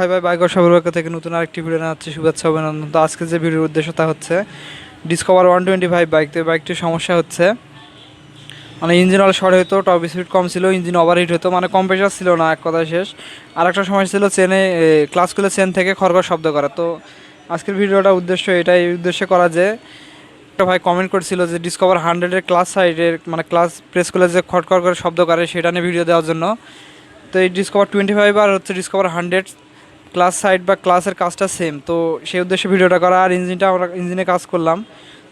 High ভাই bike সবার পক্ষ থেকে নতুন আরেকটি ভিডিও জানাচ্ছি, শুভেচ্ছা অভিনন্দন। তো আজকে যে ভিডিওর উদ্দেশ্য তা হচ্ছে ডিসকভার 125 বাইক। তো বাইকটির সমস্যা হচ্ছে মানে ইঞ্জিন অয়েল শর্ট হতো, টপ স্পিড কম ছিল, ইঞ্জিন ওভারহিট হতো, মানে কম্প্রেসার ছিল না, এক কথায় শেষ। আর একটা সমস্যা ছিল চেনে ক্লাচ খুলে চেন থেকে খরখর শব্দ করা। তো আজকের ভিডিওটা উদ্দেশ্য এটাই উদ্দেশ্যে করা যে একটা ভাই কমেন্ট করেছিল যে ডিসকভার 100-এর ক্লাচ সাইডের মানে ক্লাচ প্রেস করলে যে খটখট করে শব্দ করে সেটা নিয়ে ভিডিও দেওয়ার জন্য। তো এই ডিসকভার 25 আর হচ্ছে ডিসকভার 100 ক্লাস সাইড বা ক্লাসের কাজটা সেম, তো সেই উদ্দেশ্যে ভিডিওটা করা। আর ইঞ্জিনটা আমরা ইঞ্জিনে কাজ করলাম,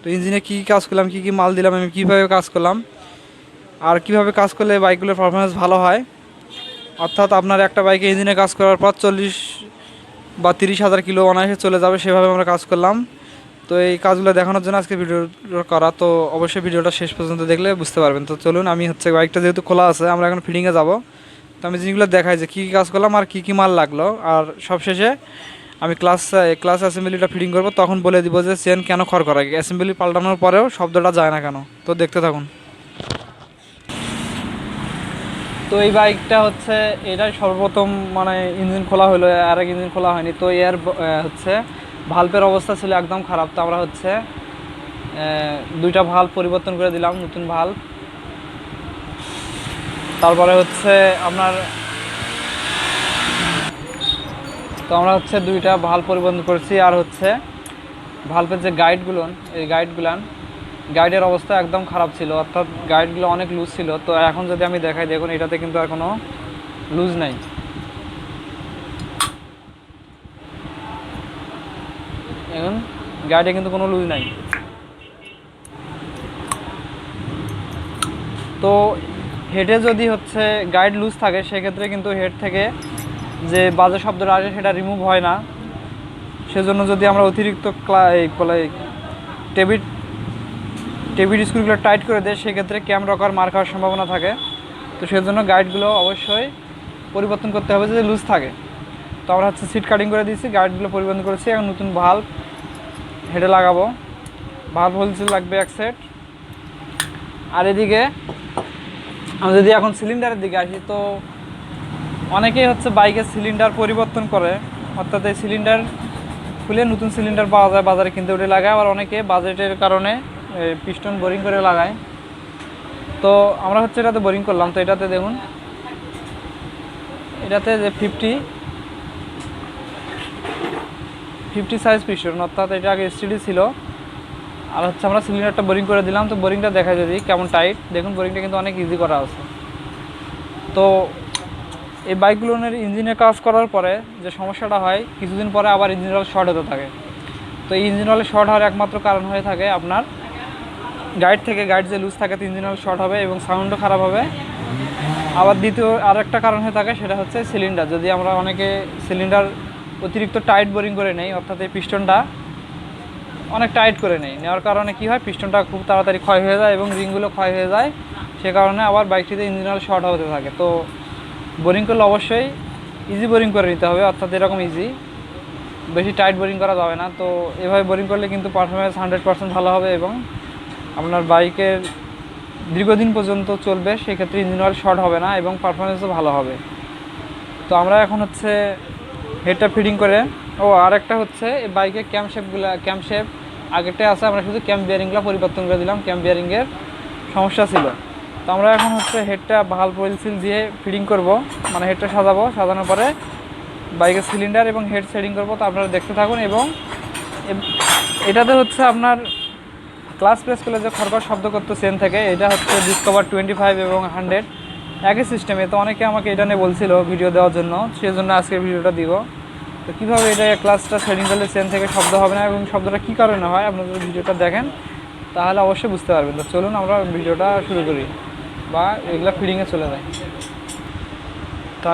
তো ইঞ্জিনে কী কাজ করলাম, কী কী মাল দিলাম, আমি কীভাবে কাজ করলাম, আর কীভাবে কাজ করলে বাইকগুলোর পারফরমেন্স ভালো হয়। অর্থাৎ আপনার একটা বাইকে ইঞ্জিনে কাজ করার পর 40 বা 30,000 কিলো অনায়াসে চলে যাবে, সেভাবে আমরা কাজ করলাম। তো এই কাজগুলো দেখানোর জন্য আজকে ভিডিও করা। তো অবশ্যই ভিডিওটা শেষ পর্যন্ত দেখলে বুঝতে পারবেন। তো চলুন, আমি হচ্ছে বাইকটা যেহেতু খোলা আছে, আমরা এখন ফিটিংয়ে যাব। তো আমি জিনিসগুলো দেখাই যে কী কী কাজ করলাম আর কী কী মাল লাগলো, আর সবশেষে আমি ক্লাস অ্যাসেম্বলিটা ফিটিং করব, তখন বলে দিব যে চেন কেন খড়খড়ায়, অ্যাসেম্বলি পাল্টানোর পরেও শব্দটা যায় না কেন। তো দেখতে থাকুন। তো এই বাইকটা হচ্ছে এটাই সর্বপ্রথম মানে ইঞ্জিন খোলা হলো, আর এক ইঞ্জিন খোলা হয়নি। তো এর হচ্ছে ভাল্বের অবস্থা ছিল একদম খারাপ। তো আমরা হচ্ছে দুইটা ভাল্ব পরিবর্তন করে দিলাম, নতুন ভাল্ব। তারপরে হচ্ছে আমরা হচ্ছে দুইটা ভাল্ব পরিবর্তন করেছি। আর হচ্ছে ভাল্বের যে এই গাইডের অবস্থা একদম খারাপ ছিল, অর্থাৎ গাইডগুলো অনেক লুজ ছিল। তো এখন যদি আমি দেখাই, দেখুন এটাতে কিন্তু আর কোনো লুজ নাই। এখন গাইডে কিন্তু কোনো লুজ নাই। তো হেডে যদি হচ্ছে গাইড লুজ থাকে, সেক্ষেত্রে কিন্তু হেড থেকে যে বাজে শব্দটা আসে সেটা রিমুভ হয় না। সেজন্য যদি আমরা অতিরিক্ত টেবিট স্ক্রুগুলো টাইট করে দেয়, সেক্ষেত্রে ক্যাম রকার মার খাওয়ার সম্ভাবনা থাকে। তো সেজন্য গাইডগুলো অবশ্যই পরিবর্তন করতে হবে যদি লুজ থাকে। তো আমরা হচ্ছে সিট কাটিং করে দিয়েছি, গাইডগুলো পরিবর্তন করেছি। এখন নতুন ভাল্ব হেডে লাগাবো। ভাল্ব হোলসেল লাগবে এক সেট। আর এদিকে আমি যদি এখন সিলিন্ডারের দিকে আসি, তো অনেকেই হচ্ছে বাইকের সিলিন্ডার পরিবর্তন করে, অর্থাৎ এই সিলিন্ডার খুলে নতুন সিলিন্ডার পাওয়া যায় বাজারে, কিনতে ওটা লাগায়। আবার অনেকে বাজেটের কারণে পিস্টন বোরিং করে লাগায়। তো আমরা হচ্ছে এটাতে বোরিং করলাম। তো এটাতে দেখুন, এটাতে যে 50 সাইজ পিস্টন, অর্থাৎ এটা আগে এসটিডি ছিল। আর হচ্ছে আমরা সিলিন্ডারটা বোরিং করে দিলাম। তো বোরিংটা দেখা যদি কেমন টাইট, দেখুন বোরিংটা কিন্তু অনেক ইজি করা আছে। তো এই বাইকগুলোর ইঞ্জিনে কাজ করার পরে যে সমস্যাটা হয়, কিছুদিন পরে আবার ইঞ্জিন অয়েল শর্ট হতে থাকে। তো এই ইঞ্জিন অয়েল শর্ট হওয়ার একমাত্র কারণ হয়ে থাকে আপনার গাইড যে লুজ থাকে, তো ইঞ্জিন অয়েল শর্ট হবে এবং সাউন্ডও খারাপ হবে। আবার দ্বিতীয় আরেকটা কারণ হয়ে থাকে, সেটা হচ্ছে সিলিন্ডার। যদি আমরা অনেকে সিলিন্ডার অতিরিক্ত টাইট বোরিং করে নেই, অর্থাৎ এই পিস্টনটা অনেক টাইট করে নেওয়ার কারণে কি হয়, পিস্টনটা খুব তাড়াতাড়ি ক্ষয় হয়ে যায় এবং রিংগুলো ক্ষয় হয়ে যায়। সে কারণে আবার বাইকটিতে ইঞ্জিন অয়েল শর্ট হতে থাকে। তো বোরিং করলে অবশ্যই ইজি বোরিং করে নিতে হবে, অর্থাৎ এরকম ইজি, বেশি টাইট বোরিং করা যাবে না। তো এভাবে বোরিং করলে কিন্তু পারফরমেন্স 100% ভালো হবে এবং আপনার বাইকের দীর্ঘদিন পর্যন্ত চলবে। সেক্ষেত্রে ইঞ্জিন অয়েল শর্ট হবে না এবং পারফরমেন্সও ভালো হবে। তো আমরা এখন হচ্ছে হেডটা ফিটিং করে, আর একটা হচ্ছে এই বাইকের ক্যামশেপ আগেরটাই আছে, আমরা শুধু ক্যাম বিয়ারিংগুলো পরিবর্তন করে দিলাম, ক্যাম বিয়ারিংয়ের সমস্যা ছিল। তো আমরা এখন হচ্ছে হেডটা ভাল্ব সিল দিয়ে ফিটিং করব, মানে হেডটা সাজানোর পরে বাইকের সিলিন্ডার এবং হেড সেটিং করব। তো আপনারা দেখতে থাকুন। এবং এটাতে হচ্ছে আপনার ক্লাচ প্রেস করলে যে খড়খড় শব্দ করতো চেন থেকে, এটা হচ্ছে ডিসকভার 25 এবং 100 একই সিস্টেমে। তো অনেকে আমাকে এটা নিয়ে বলছিল ভিডিও দেওয়ার জন্য, সেই জন্য আজকে ভিডিওটা দিব। তো কীভাবে এটা ক্লাচটা সেটিং করলে চেন থেকে শব্দ হবে না এবং শব্দটা কী কারণে হয়, আপনারা যদি ভিডিওটা দেখেন তাহলে অবশ্যই বুঝতে পারবেন। তো চলুন আমরা ভিডিওটা শুরু করি বা এগুলো ফিটিংয়ে চলে যায়। তো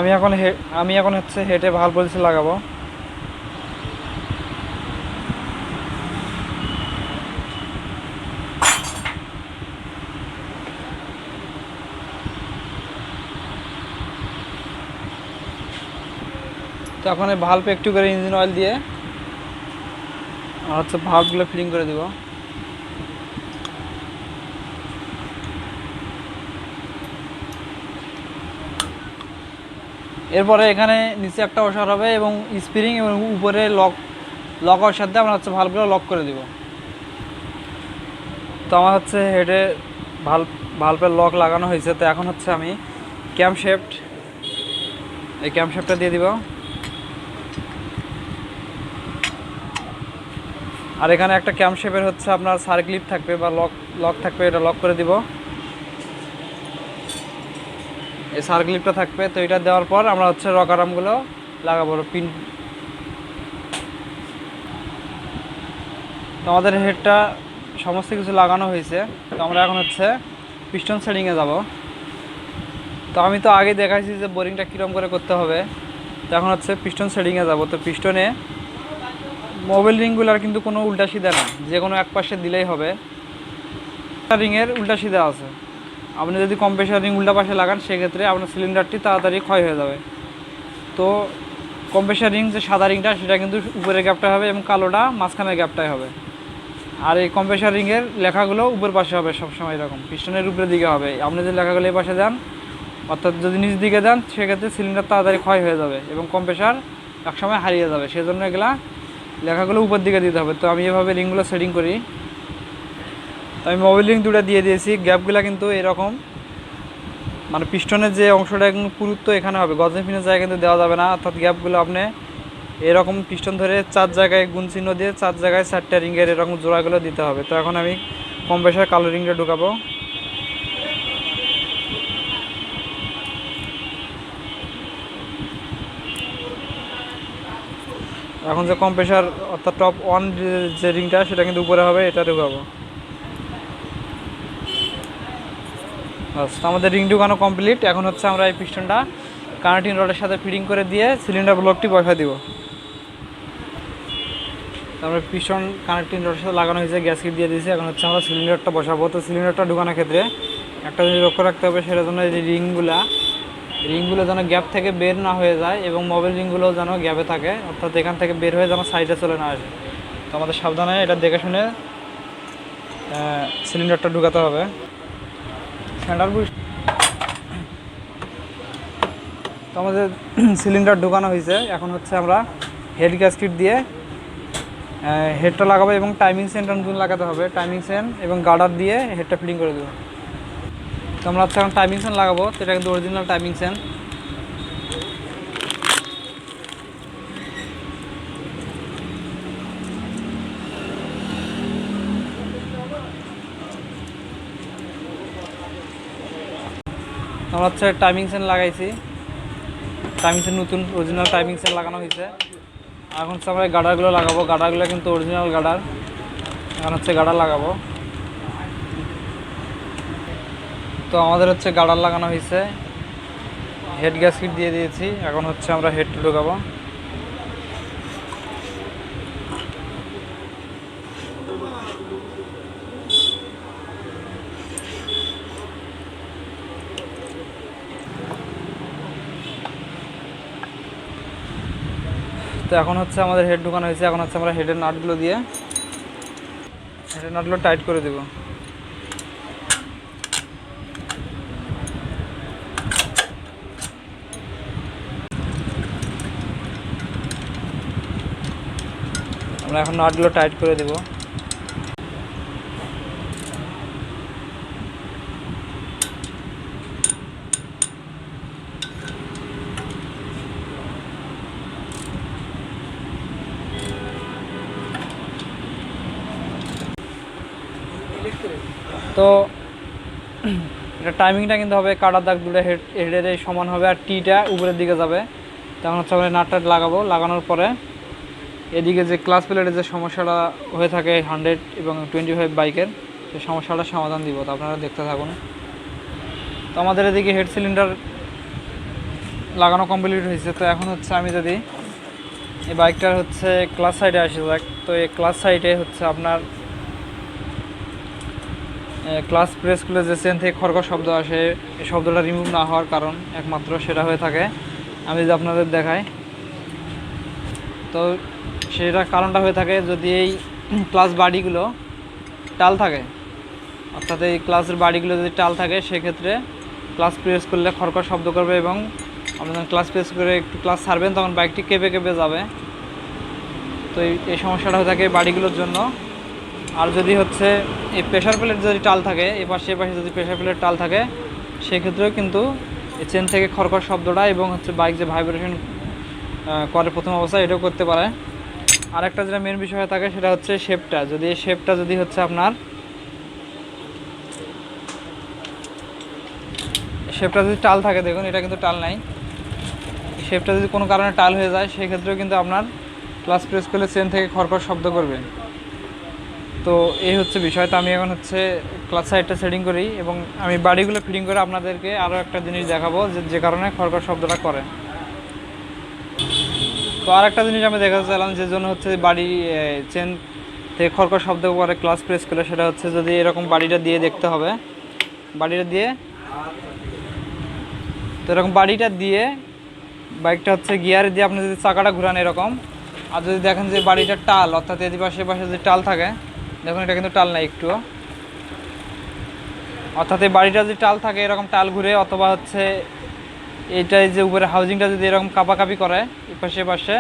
আমি এখন হচ্ছে হেডে ভাল্ব পলিসি লাগাবো। তো এখন এই ভাল্ব একটু করে ইঞ্জিন অয়েল দিয়ে আর হচ্ছে ভাল্বগুলো ফিটিং করে দিব। এরপরে এখানে নিচে একটা ওষার হবে এবং স্প্রিং এবং উপরে লক ওষার দিয়ে আমরা হচ্ছে ভালভগুলো লক করে দিব। তো আমার হচ্ছে হেডে ভালভের লক লাগানো হয়েছে। তো এখন হচ্ছে আমি এই ক্যামশেফটটা দিয়ে দিব। আর এখানে একটা ক্যামশেপের হচ্ছে আপনার সার্ক্লিপ থাকবে বা লক থাকবে, এটা লক করে দিব। এই সার্ক্লিপটা থাকবে। তো এটা দেওয়ার পর আমরা হচ্ছে রকার আর্মগুলো লাগাবো পিন। তো আমাদের হেডটা সমস্ত কিছু লাগানো হয়েছে। তো আমরা এখন হচ্ছে পিস্টন সেটিংয়ে যাব। তো আমি তো আগে দেখাইছি যে বোরিংটা কীরকম করে করতে হবে। তো এখন হচ্ছে পিস্টন সেটিংয়ে যাব। তো পিস্টনে মোবাইল রিংগুলার কিন্তু কোনো উল্টা সিধা না, যে কোনো এক পাশে দিলেই হবে। রিংয়ের উল্টা সিধা আছে, আপনি যদি কম্প্রেসার রিং উল্টা পাশে লাগান সেক্ষেত্রে আপনার সিলিন্ডারটি তাড়াতাড়ি ক্ষয় হয়ে যাবে। তো কম্প্রেসার রিং যে সাদা রিংটা সেটা কিন্তু উপরের গ্যাপটা হবে এবং কালোটা মাঝখানের গ্যাপটাই হবে। আর এই কম্প্রেসার রিংয়ের লেখাগুলো উপর পাশে হবে সবসময়, এরকম পিস্টনের উপরের দিকে হবে। আপনি যদি লেখাগুলো এই পাশে দেন, অর্থাৎ যদি নিচ দিকে দেন, সেক্ষেত্রে সিলিন্ডার তাড়াতাড়ি ক্ষয় হয়ে যাবে এবং কম্প্রেসার একসময় হারিয়ে যাবে। সেজন্য এগুলা লেখাগুলো উপর দিকে দিতে হবে। তো আমি এভাবে রিংগুলো সেটিং করি। তো আমি মোবাইল রিং দুটো দিয়ে দিয়েছি। গ্যাপগুলো কিন্তু এরকম, মানে পিস্টনের যে অংশটা একদম পুরুত্ব এখানে হবে, গজে ফিনের জায়গায় কিন্তু দেওয়া যাবে না। অর্থাৎ গ্যাপগুলো আপনি এরকম পিস্টন ধরে 4 জায়গায় গুণ চিহ্ন দিয়ে 4 জায়গায় 4টা রিংয়ের এরকম জোড়াগুলো দিতে হবে। তো এখন আমি কম্প্রেসার কালো রিংটা ঢুকাবো। এখন যে কম্প্রেসার অর্থাৎ টপ 1 যে রিংটা সেটা কিন্তু উপরে হবে, এটা ঢুকাবো। বাস, আমাদের রিং ঢুকানো কমপ্লিট। এখন হচ্ছে আমরা এই পিস্টনটা কানেক্টিং রডের সাথে ফিটিং করে দিয়ে সিলিন্ডার ব্লকটি বসা দিব। তারপরে পিস্টন কানেক্টিং রডের সাথে লাগানো হয়েছে, গ্যাসকিট দিয়ে দিয়েছি। এখন হচ্ছে আমরা সিলিন্ডারটা বসাবো। তো সিলিন্ডারটা ঢুকানোর ক্ষেত্রে একটা জিনিস লক্ষ্য রাখতে হবে, সেটার জন্য এই যে রিংগুলো যেন গ্যাপ থেকে বের না হয়ে যায় এবং মোবাইল রিংগুলোও যেন গ্যাপে থাকে, অর্থাৎ এখান থেকে বের হয়ে যেন সাইডে চলে না আসে। তো আমাদের সাবধানে এটা দেখে শুনে সিলিন্ডারটা ঢুকাতে হবে। Centre Bush. তো আমাদের সিলিন্ডার ঢুকানো হয়েছে। এখন হচ্ছে আমরা হেড গ্যাসকিট দিয়ে হেডটা লাগাবো এবং টাইমিং সেন্ট নতুন লাগাতে হবে। টাইমিং সেন্ট এবং গার্ডার দিয়ে হেডটা ফিটিং করে দেবো। তো আমরা হচ্ছে এখন টাইমিং সেন্ট লাগাবো। তো এটা কিন্তু অরিজিনাল টাইমিং সেন্ট। আমরা হচ্ছে টাইমিং সেন্ট লাগাইছি, টাইমিং সেন্ট নতুন অরিজিনাল টাইমিং সেন্ট লাগানো হয়েছে। এখন হচ্ছে আমরা গার্ডারগুলো লাগাবো। গার্ডারগুলো কিন্তু অরিজিনাল গার্ডার। এখন হচ্ছে গার্ডার লাগাবো। তো আমাদের হচ্ছে গার্ডার লাগানো হয়েছে, হেড গ্যাসকিট দিয়ে দিয়েছি। এখন হচ্ছে আমরা হেডটা ঢোকাবো। তো এখন হচ্ছে আমাদের হেড ঢুকানো হয়েছে। এখন হচ্ছে আমরা হেডের নাটগুলো টাইট করে দেব। আমরা এখন নাটগুলো টাইট করে দেব। তো এটা টাইমিংটা কিন্তু হবে কাটার দাগ দুটো হেডের সমান হবে আর টিটা উপরের দিকে যাবে। তখন হচ্ছে আমরা নাটটা লাগাবো। লাগানোর পরে এদিকে যে ক্লাচ প্লেটের যে সমস্যাটা হয়ে থাকে 100 এবং 25 বাইকের, সেই সমস্যাটার সমাধান দিব। তো আপনারা দেখতে থাকুন। তো আমাদের এদিকে হেড সিলিন্ডার লাগানো কমপ্লিট হয়েছে। তো এখন হচ্ছে আমি যদি এই বাইকটার হচ্ছে ক্লাচ সাইডে আসি যাক। তো এই ক্লাচ সাইডে হচ্ছে আপনার ক্লাচ প্রেস করলে যে চেন থেকে খড়খড় শব্দ আসে, এই শব্দটা রিমুভ না হওয়ার কারণ একমাত্র সেটা হয়ে থাকে। আমি যদি আপনাদের দেখাই, তো সেটা কারণটা হয়ে থাকে যদি এই ক্লাচ বাডিগুলো টাল থাকে, অর্থাৎ এই ক্লাচের বাডিগুলো যদি টাল থাকে সেক্ষেত্রে ক্লাচ প্রেস করলে খড়খড় শব্দ করবে এবং আপনি যখন ক্লাচ প্রেস করে একটু ক্লাচ ছাড়বেন তখন বাইকটি কেঁপে কেঁপে যাবে। তো এই সমস্যাটা হয়ে থাকে বাড়িগুলোর জন্য। আর যদি হচ্ছে এই প্রেশার প্লেট যদি টাল থাকে, এপাশে যদি প্রেশার প্লেট টাল থাকে, সেক্ষেত্রেও কিন্তু এই চেন থেকে খড়খড় শব্দটা এবং হচ্ছে বাইক যে ভাইব্রেশন করে প্রথম অবস্থায়, এটাও করতে পারে। আরেকটা যেটা মেন বিষয় হয়ে থাকে সেটা হচ্ছে শেপটা। যদি এই শেপটা যদি হচ্ছে আপনার শেপটা যদি টাল থাকে, দেখুন এটা কিন্তু টাল নাই, শেপটা যদি কোনো কারণে টাল হয়ে যায় সেক্ষেত্রেও কিন্তু আপনার ক্লাচ প্রেস করলে চেন থেকে খড়খড় শব্দ করবে। তো এই হচ্ছে বিষয়। তো আমি এখন হচ্ছে ক্লাচ সাইডটা সেটিং করি এবং আমি বাড়িগুলো ফিটিং করে আপনাদেরকে আরও একটা জিনিস দেখাবো যে কারণে খড়খড় শব্দটা করে। তো আর একটা জিনিস আমি দেখাতে চাইলাম যে জন্য হচ্ছে বাড়ি চেন থেকে খড়খড় শব্দ করে ক্লাচ প্রেস করলে, সেটা হচ্ছে যদি এরকম বাড়িটা দিয়ে দেখতে হবে, বাড়িটা দিয়ে, তো এরকম বাড়িটা দিয়ে বাইকটা হচ্ছে গিয়ারে দিয়ে আপনি যদি চাকাটা ঘুরান এরকম, আর যদি দেখেন যে বাড়িটার টাল, অর্থাৎ এদিকে পাশে যদি টাল থাকে, দেখুন এটা কিন্তু টাল নাই একটুও, অর্থাৎ এই বাড়িটা যদি টাল থাকে এরকম টাল ঘুরে, অথবা হচ্ছে এইটাই যে উপরে হাউজিংটা যদি এরকম কাঁপাকাঁপি করে পাশে,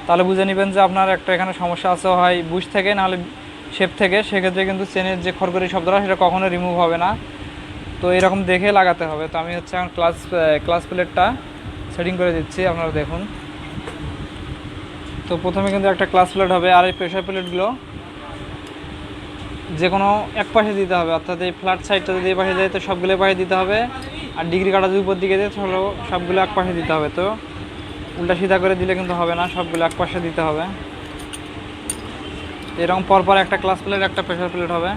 তাহলে বুঝে নেবেন যে আপনার একটা এখানে সমস্যা আছে, হয় বুশ থেকে নাহলে শেপ থেকে। সেক্ষেত্রে কিন্তু চেনের যে খড়খড়ি শব্দটা সেটা কখনো রিমুভ হবে না। তো এরকম দেখে লাগাতে হবে। তো আমি হচ্ছে এখন ক্লাচ প্লেটটা সেটিং করে দিচ্ছি, আপনারা দেখুন। তো প্রথমে কিন্তু একটা ক্লাচ প্লেট হবে, আর এই প্রেশার প্লেটগুলো যে কোনো এক পাশে দিতে হবে, অর্থাৎ এই ফ্ল্যাট সাইডটা যদি এই পাশে যায় তো সবগুলো পাশে দিতে হবে, আর ডিগ্রি কাটা যদি উপর দিকে দেয় তাহলে সবগুলো এক পাশে দিতে হবে। তো উল্টা সিধা করে দিলে কিন্তু হবে না, সবগুলো এক পাশে দিতে হবে। এরকম পরপর একটা ক্লাচ প্লেট একটা প্রেশার প্লেট হবে।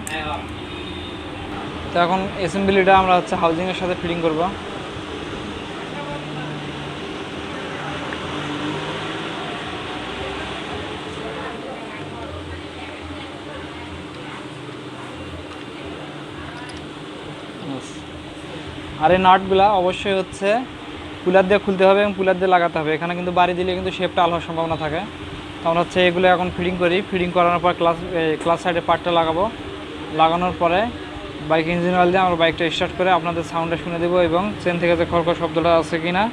তো এখন অ্যাসেম্বলিটা আমরা হচ্ছে হাউজিংয়ের সাথে ফিটিং করব। আর এই নাটগুলা অবশ্যই হচ্ছে কুলার দিয়ে খুলতে হবে এবং কুলার দিয়ে লাগাতে হবে। এখানে কিন্তু বাড়ি দিলে কিন্তু শেপটা আলো হওয়ার সম্ভাবনা থাকে। তো আমরা হচ্ছে এগুলো এখন ফিটিং করি। ফিটিং করানোর পর ক্লাস সাইডে পার্টটা লাগাবো। লাগানোর পরে বাইক ইঞ্জিন অয়েল দিয়ে আমরা বাইকটা স্টার্ট করে আপনাদের সাউন্ডটা শুনে দেবো এবং চেন থেকে যে খড়খড় শব্দটা আছে কি না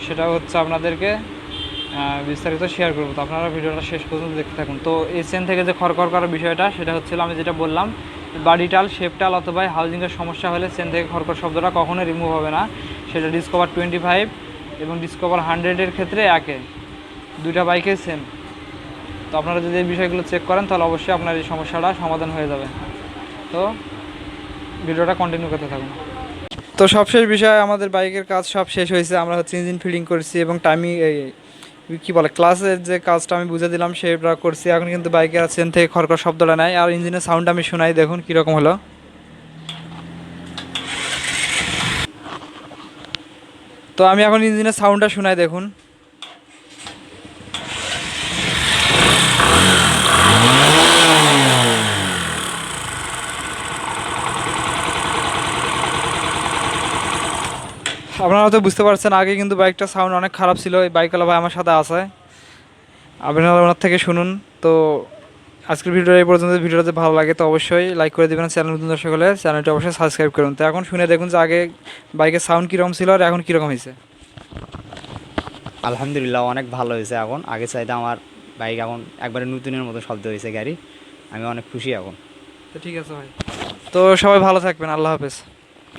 সেটা হচ্ছে আপনাদেরকে বিস্তারিত শেয়ার করবো। তো আপনারা ভিডিওটা শেষ পর্যন্ত দেখতে থাকুন। তো এই চেন থেকে যে খড়খড় করার বিষয়টা সেটা হচ্ছিল আমি যেটা বললাম, বাডি টাল, শেপ টাল অথবা হাউজিংয়ের সমস্যা হলে চেন থেকে খড়খড় শব্দটা কখনোই রিমুভ হবে না। সেটা ডিসকভার 25 এবং ডিসকভার 100-এর ক্ষেত্রে একে, দুইটা বাইকে সেম। তো আপনারা যদি এই বিষয়গুলো চেক করেন তাহলে অবশ্যই আপনার এই সমস্যাটা সমাধান হয়ে যাবে। তো ভিডিওটা কন্টিনিউ করতে থাকুন। তো সবশেষ বিষয়, আমাদের বাইকের কাজ সব শেষ হয়েছে। আমরা হচ্ছে ইঞ্জিন ফিটিং করছি এবং টাইমিং কী বলে ক্লাসের যে কাজটা আমি বুঝে দিলাম সেটা করছি। এখন কিন্তু বাইকের চেন থেকে খড়খড় শব্দটা নেয়। আর ইঞ্জিনের সাউন্ড আমি শোনাই, দেখুন কীরকম হলো। তো আমি এখন ইঞ্জিনের সাউন্ডটা শোনাই, দেখুন। আপনারা তো বুঝতে পারছেন, আগে কিন্তু বাইকটা সাউন্ড অনেক খারাপ ছিল। এই বাইকওয়ালা ভাই আমার সাথে আছে, আপনারা ওনার থেকে শুনুন। তো আজকের ভিডিও এই পর্যন্ত। ভিডিওটা যদি ভালো লাগে তো অবশ্যই লাইক করে দেবেন। চ্যানেল নতুন দর্শক হলে চ্যানেলটি অবশ্যই সাবস্ক্রাইব করুন। তো এখন শুনে দেখুন যে আগে বাইকের সাউন্ড কীরকম ছিল আর এখন কীরকম হয়েছে। আলহামদুলিল্লাহ, অনেক ভালো হয়েছে এখন। আগে চাইতে আমার বাইক এখন একবারে নতুনের মতো শব্দ হয়েছে গাড়ি। আমি অনেক খুশি এখন। তো ঠিক আছে ভাই, তো সবাই ভালো থাকবেন। আল্লাহ হাফেজ।